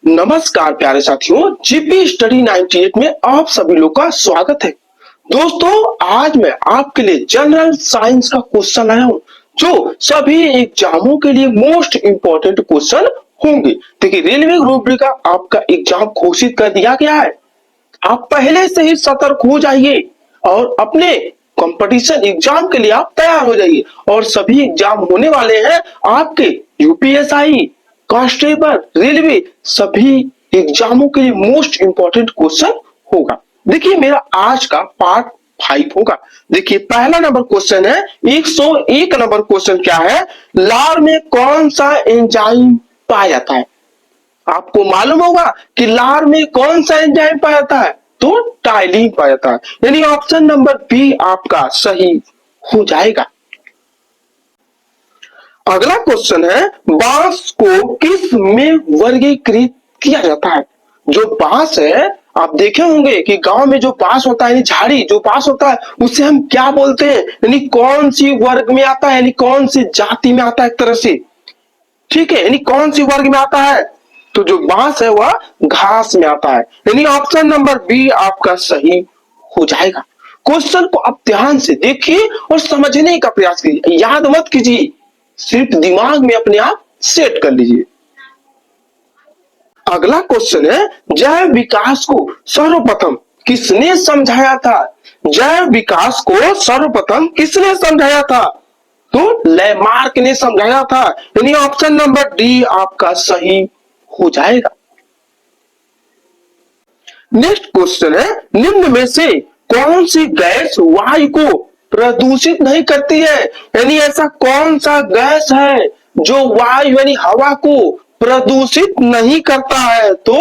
नमस्कार प्यारे साथियों, जीपी स्टडी 98 में आप सभी लोग का स्वागत है। दोस्तों, आज मैं आपके लिए जनरल साइंस का क्वेश्चन लाया हूं जो सभी एग्जामों के लिए मोस्ट इंपॉर्टेंट क्वेश्चन होंगे। देखिए, रेलवे ग्रुप डी का आपका एग्जाम घोषित कर दिया गया है। आप पहले से ही सतर्क हो जाइए और अपने कंपटीशन एग्जाम के लिए आप तैयार हो जाइए। और सभी एग्जाम होने वाले हैं आपके यूपीएसआई, कांस्टेबल, रेलवे, सभी एग्जामों के लिए मोस्ट इंपॉर्टेंट क्वेश्चन होगा। देखिए, मेरा आज का पार्ट 5 होगा। देखिए, पहला नंबर क्वेश्चन है, 101 नंबर क्वेश्चन क्या है, लार में कौन सा एंजाइम पाया जाता है। आपको मालूम होगा कि लार में कौन सा एंजाइम पाया जाता है, तो टाइलिन पाया जाता है, यानी ऑप्शन नंबर बी आपका सही हो जाएगा। अगला क्वेश्चन है, बांस को किस में वर्गीकृत किया जाता है। जो बांस है, आप देखे होंगे कि गांव में जो बांस होता है, झाड़ी जो बांस होता है, उसे हम क्या बोलते हैं, यानी कौन सी वर्ग में आता है, यानी कौन सी जाति में आता है, एक तरह से, ठीक है, यानी कौन सी वर्ग में आता है। तो जो बांस है वह घास में आता है, यानी ऑप्शन नंबर बी आपका सही हो जाएगा। क्वेश्चन को आप ध्यान से देखिए और समझने का प्रयास कीजिए, याद मत कीजिए, सिर्फ दिमाग में अपने आप सेट कर लीजिए। अगला क्वेश्चन है, जैव विकास को सर्वप्रथम किसने समझाया था। जैव विकास को सर्वप्रथम किसने समझाया था, तो लैमार्क ने समझाया था, यानी ऑप्शन नंबर डी आपका सही हो जाएगा। नेक्स्ट क्वेश्चन है, निम्न में से कौन सी गैस वायु को प्रदूषित नहीं करती है, यानी ऐसा कौन सा गैस है जो वायु यानी हवा को प्रदूषित नहीं करता है, तो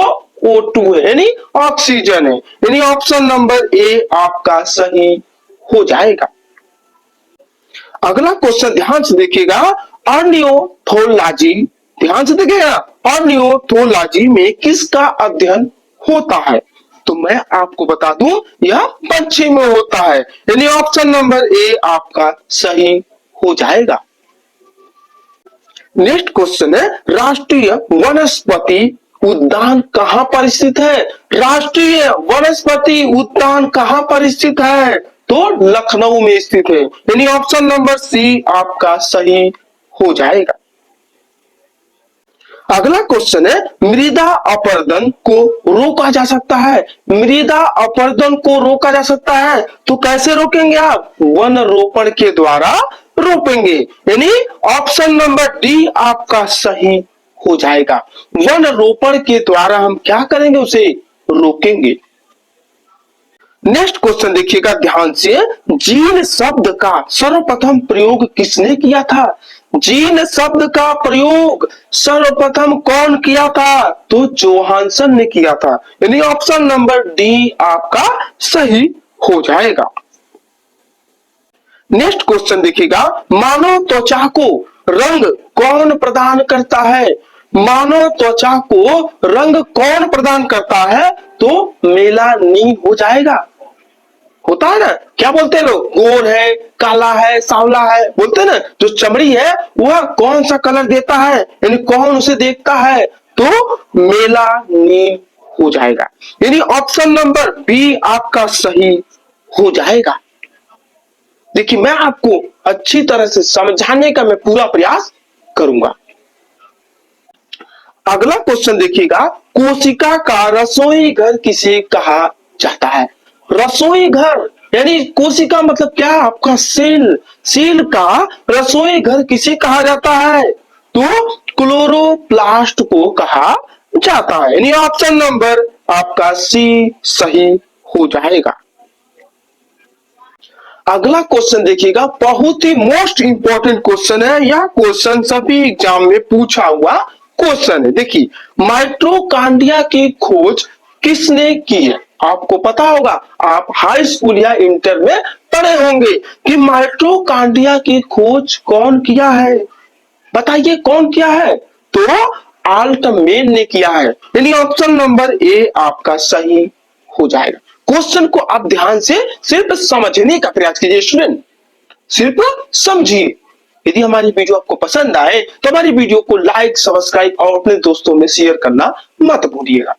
O2 है, यानी ऑक्सीजन है, यानी ऑप्शन नंबर ए आपका सही हो जाएगा। अगला क्वेश्चन ध्यान से देखिएगा, ऑर्नियोथोलॉजी, ध्यान से देखिएगा, ऑर्नियोथोलॉजी में किसका अध्ययन होता है। तो मैं आपको बता दूं, यह पक्षी में होता है, यानी ऑप्शन नंबर ए आपका सही हो जाएगा। नेक्स्ट क्वेश्चन है, राष्ट्रीय वनस्पति उद्यान कहां पर स्थित है। राष्ट्रीय वनस्पति उद्यान कहां पर स्थित है, तो लखनऊ में स्थित है, यानी ऑप्शन नंबर सी आपका सही हो जाएगा। अगला क्वेश्चन है, मृदा अपरदन को रोका जा सकता है। मृदा अपरदन को रोका जा सकता है, तो कैसे रोकेंगे आप, वन रोपण के द्वारा रोपेंगे, यानी ऑप्शन नंबर डी आपका सही हो जाएगा। वन रोपण के द्वारा हम क्या करेंगे, उसे रोकेंगे। नेक्स्ट क्वेश्चन देखिएगा ध्यान से, जीन शब्द का सर्वप्रथम प्रयोग किसने किया था। जीन शब्द का प्रयोग सर्वप्रथम कौन किया था, तो जोहानसन ने किया था, यानी ऑप्शन नंबर डी आपका सही हो जाएगा। नेक्स्ट क्वेश्चन देखिएगा, मानव त्वचा को रंग कौन प्रदान करता है। मानव त्वचा को रंग कौन प्रदान करता है, तो मेलानिन हो जाएगा। होता है ना, क्या बोलते हैं लोग, गोर है, काला है, सांवला है, बोलते हैं ना, जो चमड़ी है वह कौन सा कलर देता है, यानी कौन उसे देखता है, तो मेलानिन हो जाएगा, यानी ऑप्शन नंबर बी आपका सही हो जाएगा। देखिए, मैं आपको अच्छी तरह से समझाने का मैं पूरा प्रयास करूंगा। अगला क्वेश्चन देखिएगा, कोशिका का रसोई घर किसे कहा जाता है। रसोई घर यानी कोशिका मतलब क्या, आपका सेल, सेल का रसोई घर किसे कहा जाता है, तो क्लोरोप्लास्ट को कहा जाता है, यानी ऑप्शन नंबर आपका सी सही हो जाएगा। अगला क्वेश्चन देखिएगा, बहुत ही मोस्ट इंपॉर्टेंट क्वेश्चन है, यह क्वेश्चन सभी एग्जाम में पूछा हुआ क्वेश्चन है। देखिए, माइटोकॉन्ड्रिया की खोज किसने की है। आपको पता होगा, आप हाई स्कूल या इंटर में पढ़े होंगे कि माइटोकॉन्ड्रिया की खोज कौन किया है, बताइए कौन किया है, तो आल्टमैन ने किया है, यानी ऑप्शन नंबर ए आपका सही हो जाएगा। क्वेश्चन को आप ध्यान से सिर्फ समझने का प्रयास कीजिए स्टूडेंट, सिर्फ समझिए। यदि हमारी वीडियो आपको पसंद आए तो हमारी वीडियो को लाइक, सब्सक्राइब और अपने दोस्तों में शेयर करना मत भूलिएगा।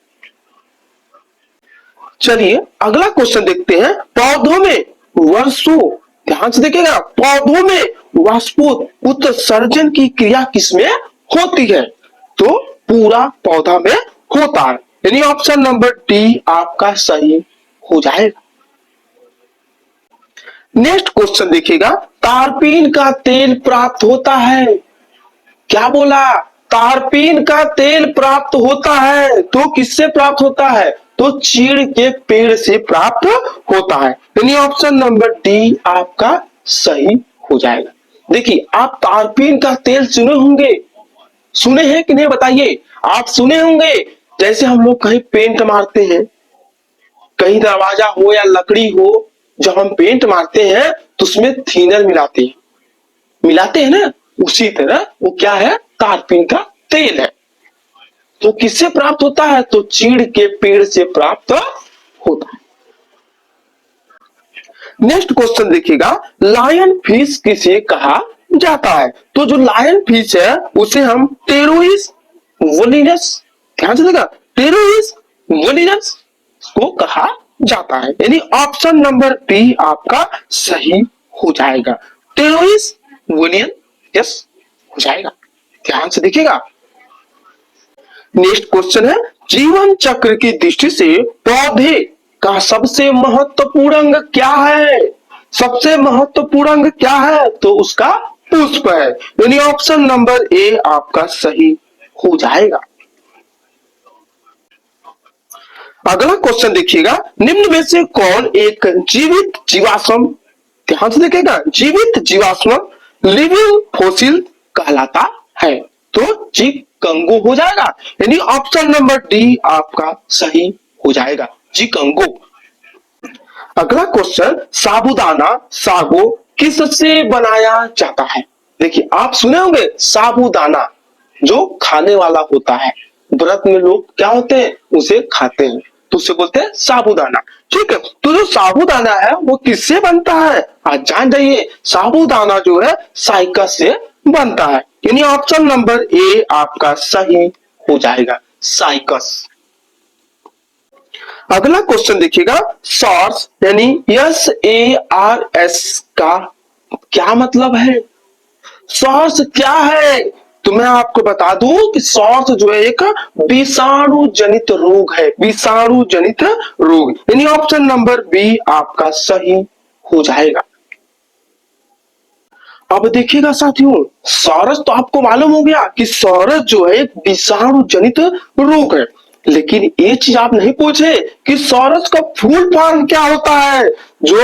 चलिए अगला क्वेश्चन देखते हैं। पौधों में वर्षों, ध्यान से देखिएगा, पौधों में वाष्पोत्सर्जन की क्रिया किसमें होती है? तो पूरा पौधा में होता है, यानी ऑप्शन नंबर डी आपका सही हो जाएगा। नेक्स्ट क्वेश्चन देखिएगा। तारपीन का तेल प्राप्त होता है, क्या बोला? तारपीन का तेल प्राप्त होता है, तो किससे प्राप्त होता है? तो चीड़ के पेड़ से प्राप्त होता है, यानी ऑप्शन नंबर डी आपका सही हो जाएगा। देखिए आप तारपीन का तेल सुने होंगे, सुने हैं कि नहीं बताइए? आप सुने होंगे, जैसे हम लोग कहीं पेंट मारते हैं, कहीं दरवाजा हो या लकड़ी हो, जब हम पेंट मारते हैं तो उसमें थिनर मिलाते हैं ना, उसी तरह वो क्या है? तारपीन का तेल है। तो किससे प्राप्त होता है? तो चीड़ के पेड़ से प्राप्त होता है। नेक्स्ट क्वेश्चन देखिएगा। लायन फिश किसे कहा जाता है? तो जो लायन फिश है उसे हम टेरोइस वोलिनस, ध्यान से देखा, टेरोइस वोलिनस को कहा जाता है, यानी ऑप्शन नंबर बी आपका सही हो जाएगा। टेरोइस वोलियन यस हो जाएगा, ध्यान से देखिएगा। नेक्स्ट क्वेश्चन है। जीवन चक्र की दृष्टि से पौधे का सबसे महत्वपूर्ण अंग क्या है? सबसे महत्वपूर्ण अंग क्या है? तो उसका पुष्प है, यानी ऑप्शन नंबर ए आपका सही हो जाएगा। अगला क्वेश्चन देखिएगा। निम्न में से कौन एक जीवित जीवाश्म, ध्यान से देखिएगा, जीवित जीवाश्म लिविंग फॉसिल कहलाता है? तो चिकंगू हो जाएगा, यानी ऑप्शन नंबर डी आपका सही हो जाएगा, चिकंगू। अगला क्वेश्चन। साबूदाना सागो किससे बनाया जाता है? देखिए आप सुने होंगे साबूदाना जो खाने वाला होता है, व्रत में लोग क्या होते हैं? उसे खाते हैं, तो उसे बोलते हैं साबूदाना। ठीक है, तो जो साबूदाना है वो किससे बनता है? आज जान जाइए, साबूदाना जो है साइकस से बनता है, यानी ऑप्शन नंबर ए आपका सही हो जाएगा, साइकस। अगला क्वेश्चन देखिएगा। सॉर्स यानी SARS का क्या मतलब है? सॉर्स क्या है? तो मैं आपको बता दूं कि सॉर्स जो है एक विषाणु जनित रोग है, विषाणु जनित रोग, यानी ऑप्शन नंबर बी आपका सही हो जाएगा। अब देखिएगा साथियों, सॉरस तो आपको मालूम हो गया कि सॉरस जो है एक विषाणु जनित रोग है, लेकिन ये चीज आप नहीं पूछे कि सॉरस का फुल फॉर्म क्या होता है? जो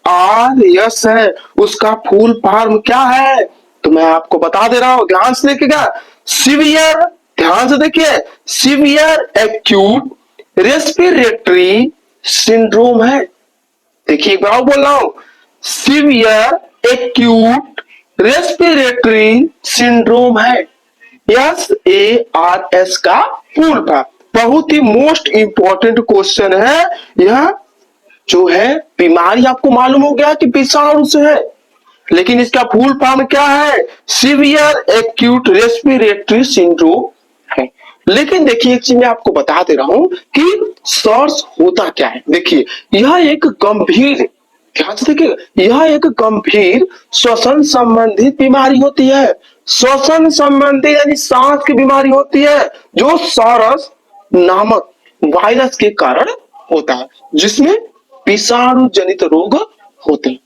SARS है उसका फुल फॉर्म क्या है? तो मैं आपको बता दे रहा हूं, ध्यान से देखिएगा। सीवियर, ध्यान से देखिए, सीवियर एक्यूट रेस्पिरेटरी सिंड्रोम है। देखिए एक बार बोल रहा हूं, सीवियर एक्यूट रेस्पिरेटरी सिंड्रोम है, SARS का फुल फॉर्म। बहुत ही मोस्ट इंपॉर्टेंट क्वेश्चन है यह, जो है बीमारी आपको मालूम हो गया कि विषाणु से है, लेकिन इसका फुल फॉर्म क्या है? सीवियर एक्यूट रेस्पिरेटरी सिंड्रोम है। लेकिन देखिए एक चीज मैं आपको बता दे रहा हूं कि सॉर्स होता क्या है। देखिए यह एक गंभीर, ध्यान से देखिए, यह एक गंभीर श्वसन संबंधित बीमारी होती है। श्वसन संबंधी यानी सांस की बीमारी होती है, जो सॉरस नामक वायरस के कारण होता है, जिसमें विषाणु जनित रोग होते हैं।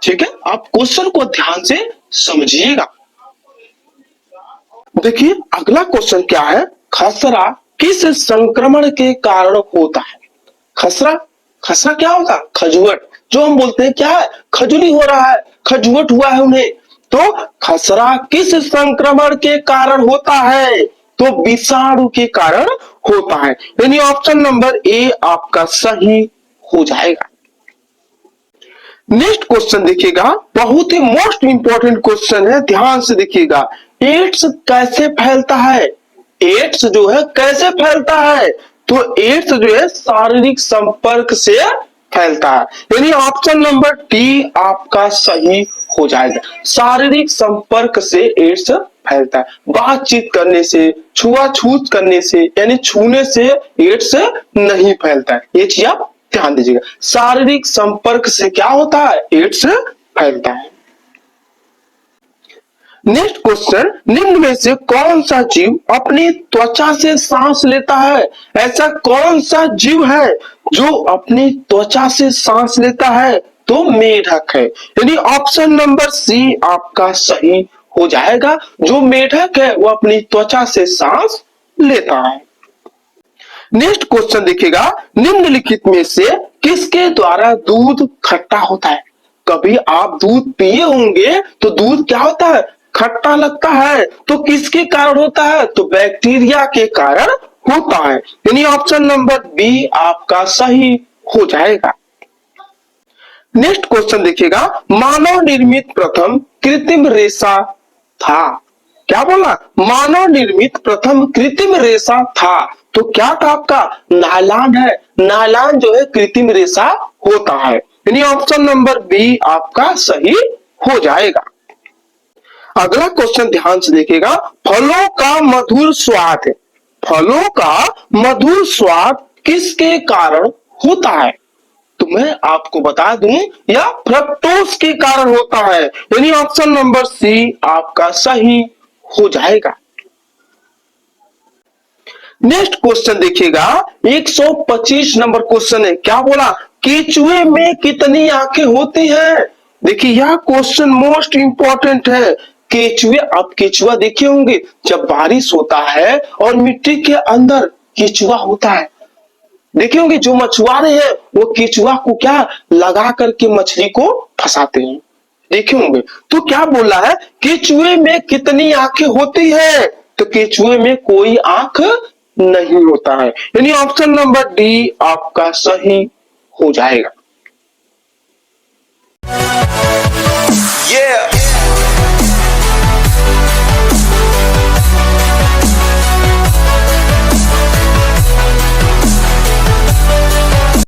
ठीक है, आप क्वेश्चन को ध्यान से समझिएगा। देखिए अगला क्वेश्चन क्या है। खसरा किस संक्रमण के कारण होता है? खसरा, खसरा क्या होगा? खजुवट, जो हम बोलते हैं क्या है? खजुली हो रहा है, खजुवट हुआ है उन्हें, तो खसरा किस संक्रमण के कारण होता है? तो विषाणु के कारण होता है, यानी ऑप्शन नंबर ए आपका सही हो जाएगा। नेक्स्ट क्वेश्चन देखिएगा, बहुत ही मोस्ट इंपॉर्टेंट क्वेश्चन है, ध्यान से देखिएगा। एड्स कैसे फैलता है? एड्स जो है कैसे फैलता है? तो एड्स जो है शारीरिक संपर्क से फैलता है, यानी ऑप्शन नंबर डी आपका सही हो जाएगा। शारीरिक संपर्क से एड्स फैलता है, बातचीत करने से, छुआछूत करने से यानी छूने से एड्स नहीं फैलता है। ये चीज आप ध्यान दीजिएगा, शारीरिक संपर्क से क्या होता है, एड्स फैलता है। नेक्स्ट क्वेश्चन, निम्न में से कौन सा जीव अपनी त्वचा से सांस लेता है? ऐसा कौन सा जीव है जो अपनी त्वचा से सांस लेता है? तो मेढक है, यानी ऑप्शन नंबर सी आपका सही हो जाएगा। जो मेढक है वो अपनी त्वचा से सांस लेता है। नेक्स्ट क्वेश्चन देखिएगा, निम्नलिखित में से किसके द्वारा दूध खट्टा होता है? कभी आप दूध पिए होंगे तो दूध क्या होता है, खट्टा लगता है। तो किसके कारण होता है? तो बैक्टीरिया के कारण होता है, यानी ऑप्शन नंबर बी आपका सही हो जाएगा। नेक्स्ट क्वेश्चन देखिएगा, मानव निर्मित प्रथम कृत्रिम रेशा था। क्या बोला? मानव निर्मित प्रथम कृत्रिम रेशा था। तो क्या था आपका? नायलॉन है। नायलॉन जो है कृत्रिम रेशा होता है, यानी ऑप्शन नंबर बी आपका सही हो जाएगा। अगला क्वेश्चन ध्यान से देखिएगा, फलों का मधुर स्वाद है। फलों का मधुर स्वाद किसके कारण होता है? तो मैं आपको बता दूं, यह फ्रक्टोज के कारण होता है, यानी ऑप्शन नंबर सी आपका सही हो जाएगा। नेक्स्ट क्वेश्चन देखिएगा, 125 नंबर क्वेश्चन है। क्या बोला? केचुए में कितनी आंखें होती हैं? देखिए यह क्वेश्चन मोस्ट इंपॉर्टेंट है। केचुए, आप केचुआ देखे होंगे, जब बारिश होता है और मिट्टी के अंदर केचुआ होता है, देखे होंगे जो मछुआरे हैं वो केचुआ को क्या लगा करके मछली को फंसाते हैं, देखे होंगे। तो क्या बोला है, केचुए में कितनी आंखें होती है? तो केचुए में कोई आंख नहीं होता है, यानी ऑप्शन नंबर डी आपका सही हो जाएगा।